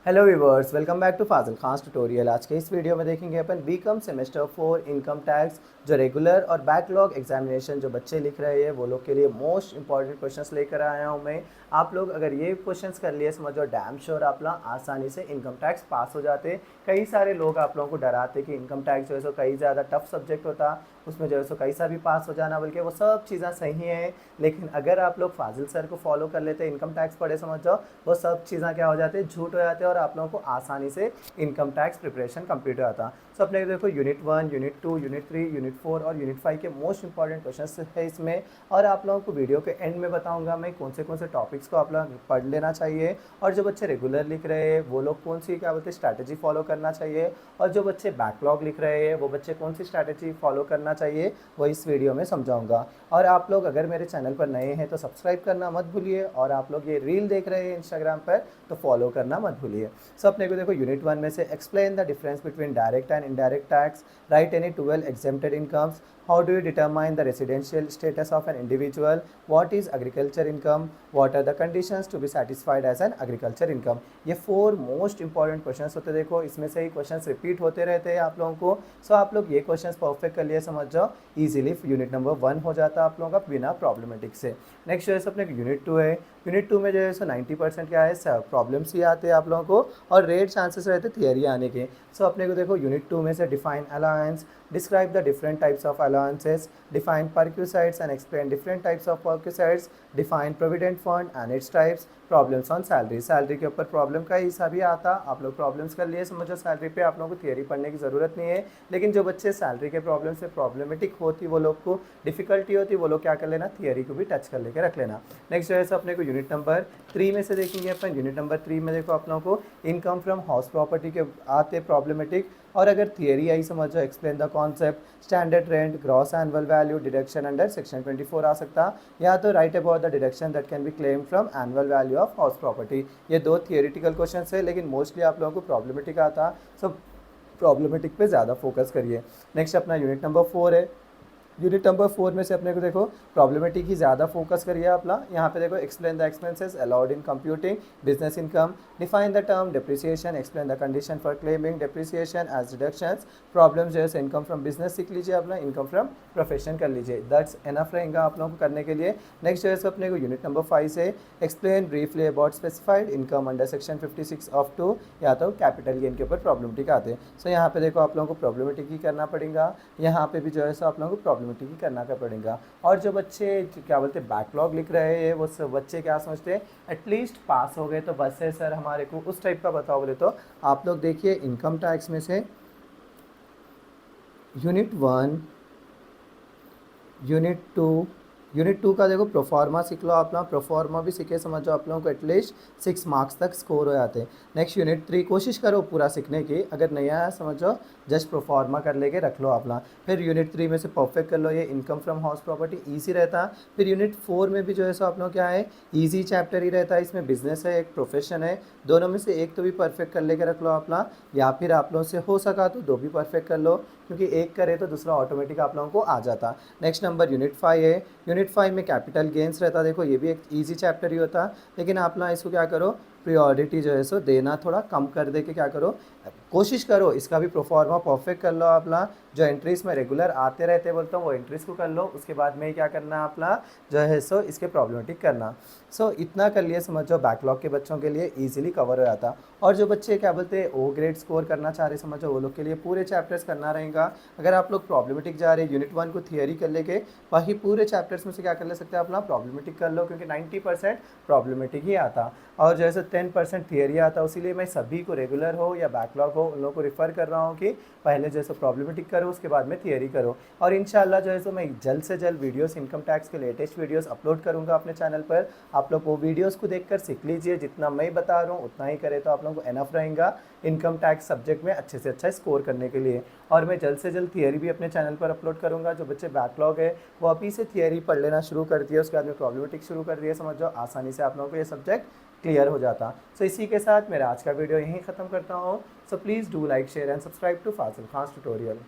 Hello viewers, welcome back to Fazil Khan tutorial. आज के इस वीडियो में देखेंगे अपन बीकॉम सेमेस्टर 4 इनकम टैक्स जो रेगुलर और बैकलॉग एग्जामिनेशन जो बच्चे लिख रहे हैं वो लोग के लिए मोस्ट इंपॉर्टेंट क्वेश्चंस लेकर आया हूँ मैं। आप लोग अगर ये क्वेश्चंस कर लिए समझो डैम श्योर आप लोग आसानी से इनकम टैक्स पास हो जाते। कई सारे लोग आप लोगों को डराते कि इनकम टैक्स जो है सो कई ज़्यादा टफ सब्जेक्ट होता, उसमें जो है सो कई सा भी पास हो जाना, बल्कि वो सब चीज़ें सही हैं। लेकिन अगर आप लोग फाजिल सर को फॉलो कर लेते, इनकम टैक्स पढ़े समझ जाओ, वो सब चीज़ें क्या हो जाती है, झूठ हो जाते हैं और आप लोगों को आसानी से इनकम टैक्स प्रिपरेशन कंप्लीट हो जाता। सो अपने देखो यूनिट 1, यूनिट 2, यूनिट 3, यूनिट 4 और यूनिट 5 के मोस्ट इंपॉर्टेंट क्वेश्चन है इसमें। और आप लोगों को वीडियो के एंड में बताऊंगा मैं कौन से टॉपिक्स को आप लोग पढ़ लेना चाहिए, और जो बच्चे रेगुलर लिख रहे हैं वो लोग कौन सी क्या बोलते हैं स्ट्रैटेजी फॉलो करना चाहिए, और जो बच्चे बैकलॉग लिख रहे हैं वो बच्चे कौन सी स्ट्रैटेजी फॉलो करना चाहिए, वो इस वीडियो में समझाऊंगा। और आप लोग अगर मेरे चैनल पर नए हैं तो सब्सक्राइब करना मत भूलिए, और आप लोग ये रील देख रहे हैं इंस्टाग्राम पर तो फॉलो करना मत भूलिए। सो अपने को देखो यूनिट 1 में से explain the difference between direct and indirect tax, right any 12 exempted incomes, how do you determine the residential status of an individual, what is agriculture income, what are the conditions to be satisfied as an agriculture income। ये 4 most important questions होते हैं। देखो इसमें से ही questions repeat होते रहते हैं आप लोगों को। सो आप लोग ये क्वेश्चंस परफेक्ट कर लिए समझ जाओ, इजीली यूनिट नंबर 1 हो जाता है आप लोगों का बिना प्रॉब्लमेटिक से। नेक्स्ट जो है अपने यूनिट 2 है। यूनिट 2 में जो है सो 90% क्या है प्रॉब्लम्स ही आते हैं आप लोगों को, और रेयर चांसेस रहते थियरी आने के। सो अपने को देखो यूनिट 2 में से define allowance, describe the different types of allowances, define perquisites and explain different types of perquisites, define provident fund and its types, problems on salary. Salary के ऊपर प्रॉब्लम का हिस्सा भी आता, आप लोग प्रॉब्लम्स कर लिए समझो। सैलरी पे आप लोगों को थियरी पढ़ने की ज़रूरत नहीं है, लेकिन जो बच्चे सैलरी के प्रॉब्लम से प्रॉब्लमेटिक होती, वो लोग को डिफिकल्टी होती, वो लोग क्या कर लेना, थियरी को भी टच कर लेके रख लेना। नेक्स्ट जो है सो अपने को यूनिट नंबर 3 में से देखेंगे अपन। यूनिट नंबर 3 में देखो आप लोगों को इनकम फ्रॉम हाउस प्रॉपर्टी के आते प्रॉब्लमेटिक, और अगर थियरी आई समझो explain the concept, standard rent, gross annual value, deduction under section 24 आ सकता, या तो right about the deduction that can be claim from annual value of house property. ये 2 theoretical question है, लेकिन मोस्टली आप लोगों को प्रॉब्लमेटिक आता। सो प्रॉब्लमेटिक पे ज़्यादा फोकस करिए। नेक्स्ट अपना यूनिट नंबर 4 है। यूनिट नंबर 4 में से अपने को देखो प्रॉब्लमेटिक ही ज़्यादा फोकस करिए अपना। यहाँ पे देखो explain the expenses allowed in computing business income, define the term depreciation, explain the condition for claiming depreciation as deductions, problem जो है इनकम फ्रॉम बिजनेस सीख लीजिए अपना, इनकम फ्रॉम प्रोफेशन कर लीजिए। दैट्स एनफ रहेगा आप लोगों को करने के लिए। नेक्स्ट जो है अपने को यूनिट नंबर 5 से explain briefly about specified income under section 56 of 2, या तो कैपिटल गेन के ऊपर प्रॉब्लमेटिक आते हैं। सो यहाँ पे देखो आप लोगों को प्रॉब्लमेटिक ही करना पड़ेगा, यहाँ पे भी जो है आप लोगों को प्रॉब्लमेटिक ही करना का पड़ेगा। और जो बच्चे क्या बोलते हैं बैकलॉग लिख रहे हैं, वो सब बच्चे क्या समझते हैं एटलीस्ट पास हो गए तो बस है सर हमारे को, उस टाइप का बताओ बोले तो आप लोग देखिए इनकम टैक्स में से यूनिट 1, यूनिट 2 का देखो प्रोफार्मा सीख लो आप लोग, प्रोफार्मा भी सीखे समझो आप लोगों को एटलीस्ट 6 मार्क्स तक स्कोर हो जाते हैं। नेक्स्ट यूनिट 3 कोशिश करो पूरा सीखने की, अगर नहीं आया समझो जस्ट प्रोफार्मा कर लेके रख लो आप लोग। फिर यूनिट 3 में से परफेक्ट कर लो ये income from house property, easy रहता। फिर यूनिट 4 में भी जो है सो आप लोग क्या है ईजी चैप्टर ही रहता है, इसमें बिजनेस है एक प्रोफेशन है, दोनों में से एक तो भी परफेक्ट कर लेके रख लो आप लोग, या फिर आप लोगों से हो सका तो 2 भी परफेक्ट कर लो, क्योंकि एक करे तो दूसरा ऑटोमेटिक आप लोगों को आ जाता। नेक्स्ट नंबर यूनिट 5 है। यूनिट 5 में कैपिटल गेंस रहता, देखो ये भी एक इजी चैप्टर ही होता, लेकिन आप ना इसको क्या करो प्रायोरिटी जो है सो देना थोड़ा कम कर दे के क्या करो, कोशिश करो इसका भी प्रोफार्मा परफेक्ट कर लो आप ना। जो एंट्रीज में रेगुलर आते रहते बोलता हूँ वो एंट्रीज को कर लो, उसके बाद में क्या करना है अपना जो है सो इसके प्रॉब्लमेटिक करना। सो इतना कर लिए समझो बैकलॉग के बच्चों के लिए इजीली कवर हो जाता। और जो बच्चे क्या बोलते हैं ओ ग्रेड स्कोर करना चाह रहे समझो, वो लोग के लिए पूरे चैप्टर्स करना रहेगा। अगर आप लोग प्रॉब्लमेटिक जा रहे यूनिट 1 को थियरी कर लेके, वही पूरे चैप्टर्स में से क्या कर ले सकते हैं अपना प्रॉब्लमेटिक कर लो, क्योंकि 90% प्रॉब्लमेटिक ही आता और जैसे 10% थियरी आता। इसीलिए मैं सभी को रेगुलर हो या बैकलॉग हो उन लोगों को रिफ़र कर रहा हूँ कि पहले जैसे प्रॉब्लमेटिक करो उसके बाद में थियरी करो। और इंशाल्लाह जो है सो मैं जल्द से जल्द वीडियोस इनकम टैक्स के लेटेस्ट वीडियोस अपलोड करूँगा अपने चैनल पर। आप लोग वो वीडियोस को देखकर सीख लीजिए, जितना मैं बता रहा हूँ उतना ही करे तो आप लोगों को एनफ रहेगा इनकम टैक्स सब्जेक्ट में अच्छे से अच्छा स्कोर करने के लिए। और मैं जल्द से जल्द थियरी भी अपने चैनल पर अपलोड करूँगा। जो बच्चे बैकलॉग है वो अभी से थियरी पढ़ लेना शुरू कर दिया, उसके बाद में प्रॉब्लमेटिक शुरू कर दिया समझ जाओ, आसानी से आप लोगों को ये सब्जेक्ट क्लियर हो जाता। सो इसी के साथ मेरा आज का वीडियो यहीं ख़त्म करता हूँ। So please do like share and subscribe to Fazil Khan tutorial.